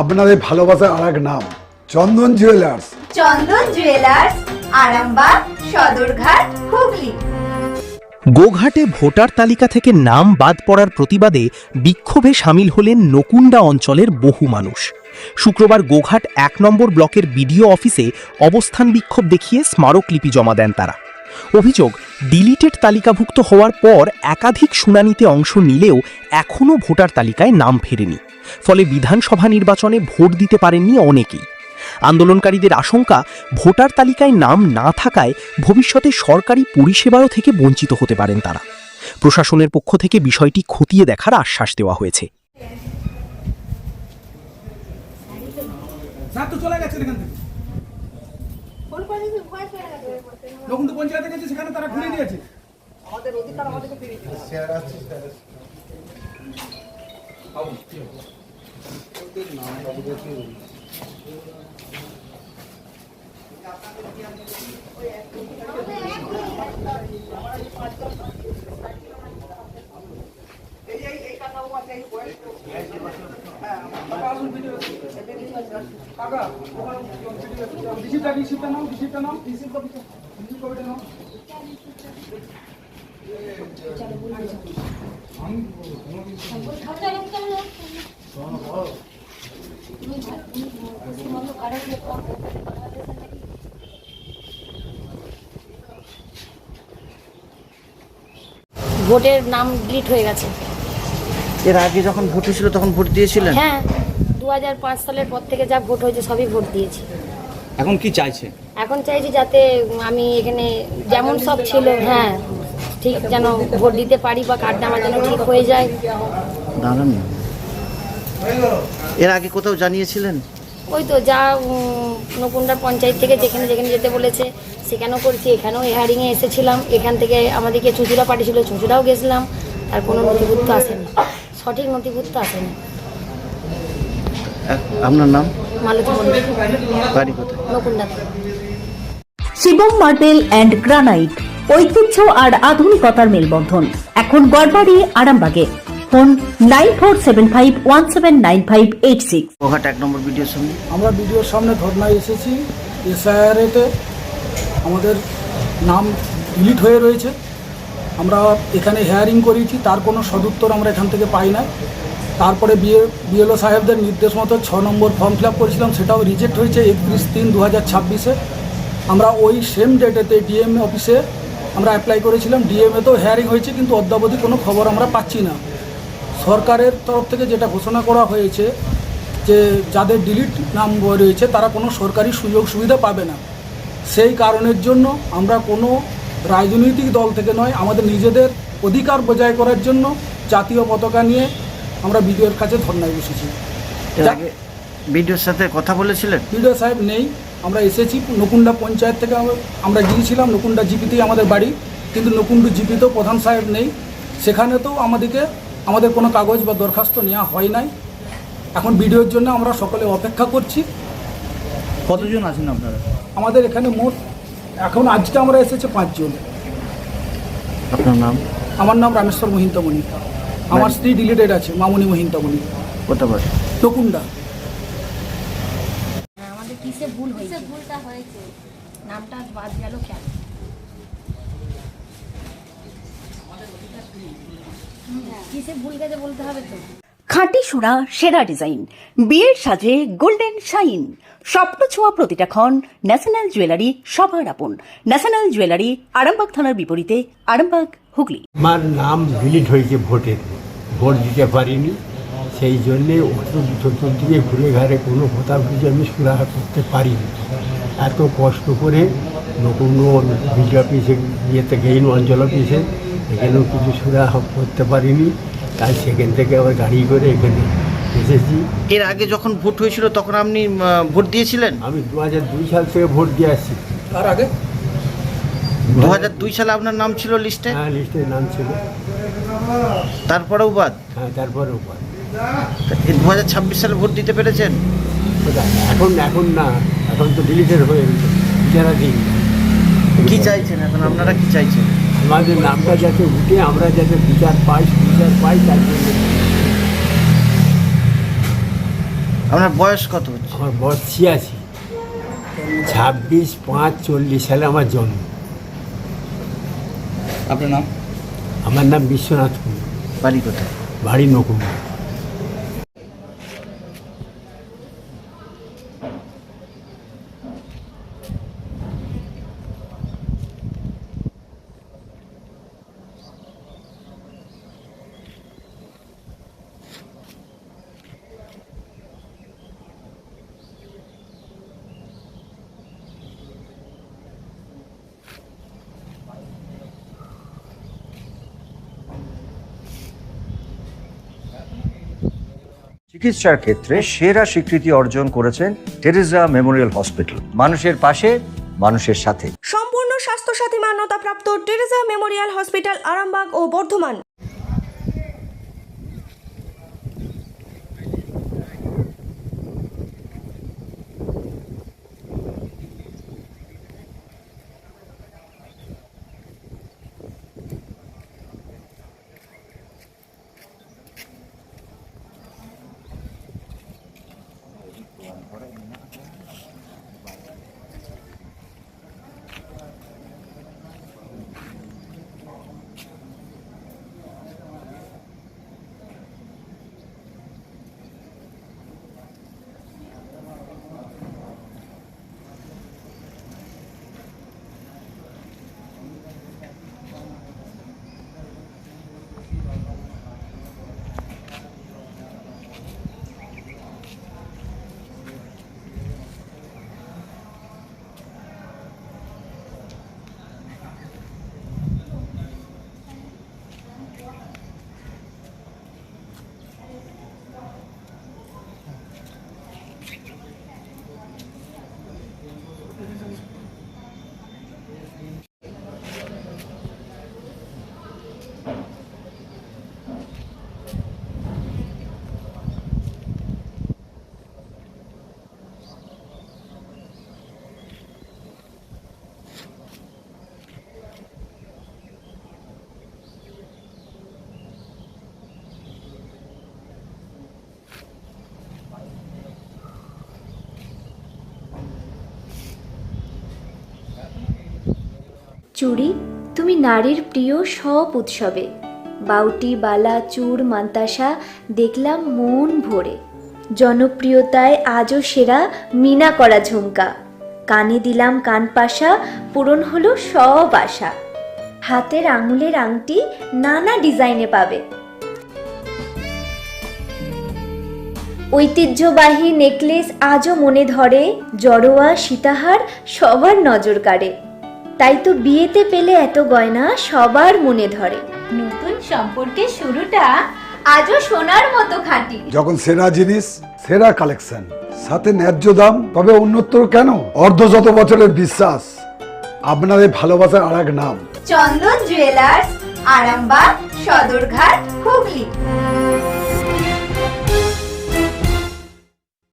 আপনাদের ভালোবাসার আর এক নাম চন্দন জুয়েলার্স। চন্দন জুয়েলার্স, আরামবাগ, সদরঘাট, হুগলি। গোঘাটে ভোটার তালিকা থেকে নাম বাদ পড়ার প্রতিবাদে বিক্ষোভে সামিল হলেন নকুন্ডা অঞ্চলের বহু মানুষ। শুক্রবার গোঘাট ১ নম্বর ব্লকের বিডিও অফিসে অবস্থান বিক্ষোভ দেখিয়ে স্মারকলিপি জমা দেন তারা। অভিযোগ, ডিলিটেড তালিকাভুক্ত হওয়ার পর একাধিক শুনানিতে অংশ নিলেও এখনও ভোটার তালিকায় নাম ফেরেনি, ফলে বিধানসভা নির্বাচনে ভোট দিতে পারেননি অনেকেই। আন্দোলনকারীদের আশঙ্কা, ভোটার তালিকায় নাম না থাকায় ভবিষ্যতে সরকারি পরিষেবাও থেকে বঞ্চিত হতে পারেন তারা। প্রশাসনের পক্ষ থেকে বিষয়টি খতিয়ে দেখার আশ্বাস দেওয়া হয়েছে। সেখানে তারা ঘুরে নিয়েছে আমাদের অধিকার, আমাদেরকে ফিরিয়ে দিতে শেয়ার আছে ভোটের নাম ডিলিট হয়ে গেছে। এর আগে যখন ভোট হয়েছিল তখন ভোট দিয়েছিলেন? হ্যাঁ, 2005 সালের পর থেকে যা ভোট হয়েছে সবই ভোট দিয়েছি। এখন কি চাইছে? এখন চাইছি যাতে আমি এখানে যেমন সব ছিল, হ্যাঁ ঠিক যেন ভোট দিতে পারি বা কার্ডটা আমার যেন ঠিক হয়ে যায়। দাঁড়ান না, এর আগে কোথাও জানিয়েছিলেন? ওই তো যা নকুন্ডা পঞ্চায়েত থেকে যেখানে যেখানে যেতে বলেছে সেখানেও করছি। এখানেও হেয়ারিংয়ে এসেছিলাম, এখান থেকে আমাদেরকে চুঁচুড়া পাঠিয়েছিল, চুঁচুড়াও গেছিলাম, তার কোনো নথিভুক্ত আসেনি, সঠিক নথিভুক্ত আসেনি। আপনার নাম? মালতী মন্ডল, বাড়ি কোথায়? নকুন্ডা। শিবম মার্বেল অ্যান্ড গ্রানাইট, ঐতিহ্য আর আধুনিকতার মেলবন্ধন, এখন গড়বাড়ি, আরামবাগে। ফোন 9475179586। গোঘাট 1 নম্বর ভিডিওর সামনে আমরা ভিডিওর সামনে ধর্নায় এসেছি। এসআইআরতে আমাদের নাম ডিলিট হয়ে রয়েছে। আমরা এখানে হেয়ারিং করেছি, তার কোনো সদুত্তর আমরা এখান থেকে পাই না। তারপরে বিএলও সাহেবদের নির্দেশ মতো 6 নম্বর ফর্ম ফিল আপ করেছিলাম, সেটাও রিজেক্ট হয়েছে 31/3/2026-এ। আমরা ওই সেম ডেটেতে ডিএম অফিসে আমরা অ্যাপ্লাই করেছিলাম, ডিএমএতেও হেয়ারিং হয়েছে, কিন্তু অদ্যাবধি কোনো খবর আমরা পাচ্ছি না। সরকারের তরফ থেকে যেটা ঘোষণা করা হয়েছে যে যাদের ডিলিট নাম রয়েছে তারা কোনো সরকারি সুযোগ সুবিধা পাবে না। সেই কারণের জন্য আমরা কোনো রাজনৈতিক দল থেকে নয়, আমাদের নিজেদের অধিকার বজায় করার জন্য জাতীয় পতাকা নিয়ে আমরা বিডিওর কাছে ধর্নায় বসেছি। বিডিওর সাথে কথা বলেছিলেন? বিডিও সাহেব নেই, আমরা এসেছি নকুন্ডা পঞ্চায়েত থেকে, আমরা গিয়েছিলাম নকুন্ডা জিপিতেই আমাদের বাড়ি, কিন্তু নকুন্ডু জিপিতেও প্রধান সাহেব নেই। সেখানেতেও আমাদের কোনো কাগজ বা দরখাস্ত নেওয়া হয় নাই। এখন ভিডিওর জন্য আমরা সকলে অপেক্ষা করছি। কতজন আছেন আপনারা? আমাদের এখানে মোট এখন আজকে আমরা এসেছে 5 জন। আপনার নাম? আমার নাম রামেশ্বর মহিন্তমণি। আমার স্ত্রী ডিলিটেড আছে, মামুনি মহিন্তমণি। কোথা বাড়ি? নকুন্ডা। আমাদের কিসে ভুল হয়েছে? ভুলটা হয়েছে, নামটা বাদ গেল কেন? কিসে ভুল গেছে বলতে হবে তো। খাঁটি সোনা, সেরা ডিজাইন, বিয়ের সাজে গোল্ডেন শাইন, স্বপ্ন ছোঁয়া প্রতিটা ক্ষণ। ন্যাশনাল জুয়েলারি, সবার আপন। ন্যাশনাল জুয়েলারি, আরামবাগ থানার বিপরীতে, আরামবাগ, হুগলি। আমার নাম ডিলিট হয়েছে ভোটের, ভোট দিতে পারিনি, সেই জন্যে চতুর্দিকে ঘুরে ঘাড়ে কোনো কথা বুঝে আমি সুরাহা করতে পারিনি। এত কষ্ট করে কোনো বিজেপি অফিসে ইয়েতে গেইন অঞ্চল অফিসে, এখানেও কিছু সুরাহা করতে পারিনি, তাই সেখান থেকে আবার গাড়ি করে এখানে এসেছি। এর আগে যখন ভোট হয়েছিল তখন আপনি ভোট দিয়েছিলেন? আমি 2002 সাল থেকে ভোট দিয়ে আসছি। তার আগে 2002 সালে আপনার নাম ছিল লিস্টে? হ্যাঁ, লিস্টে নাম ছিল। তারপরেও বাদ? হ্যাঁ, তারপরেও বাদ। 2026 সালে ভোট দিতে পেরেছেন? এখন না, এখন তো ডিলিটেড হয়ে গেছে, যারা দিন। কি চাইছেন এখন আপনারা, কি চাইছেন? আমাদের নামটা যাতে উঠে আমরা যাতে বিচার পাই তার জন্য। আপনার বয়স কত হচ্ছে? আমার বয়স 86, 26/5/40 সালে আমার জন্ম। আপনার নাম? আমার নাম বিশ্বনাথ কুমার, বাড়ি কোথায়? বাড়ি নকুন্ডা। চিকিৎসার ক্ষেত্রে সেরা স্বীকৃতি অর্জন করেছেন টেরেজা মেমোরিয়াল হসপিটাল। মানুষের পাশে, মানুষের সাথে। সম্পূর্ণ স্বাস্থ্যসাথী মান্যতাপ্রাপ্ত টেরেজা মেমোরিয়াল হসপিটাল, আরামবাগ ও বর্ধমান। চুড়ি, তুমি নারীর প্রিয় সব উৎসবে। বাউটি, বালা, চূড়, মান্তাসা দেখলাম মন ভরে। জনপ্রিয়তায় আজও সেরা মিনা করা ঝুমকা। কানে দিলাম কানপাশা, পূরণ হলো সব আশা। হাতের আঙুলের আংটি নানা ডিজাইনে পাবে। ঐতিহ্যবাহী নেকলেস আজও মনে ধরে। জড়োয়া, সীতাহার সবার নজর কাড়ে। তাই তো বিয়েতে পেলে এত গয়না সবার মনে ধরে। নতুন সম্পর্কের শুরুটা আজও সোনার মতো খাঁটি। যখন সেরা জিনিস, সেরা কালেকশন, সাথে ন্যায্য দাম, তবে উন্নতর কেন? অর্ধশত বছরের বিশ্বাস, আপনাদের ভালোবাসার আর এক নাম চন্দন জুয়েলার্স, আরামবাগ, সদরঘাট, হুগলি।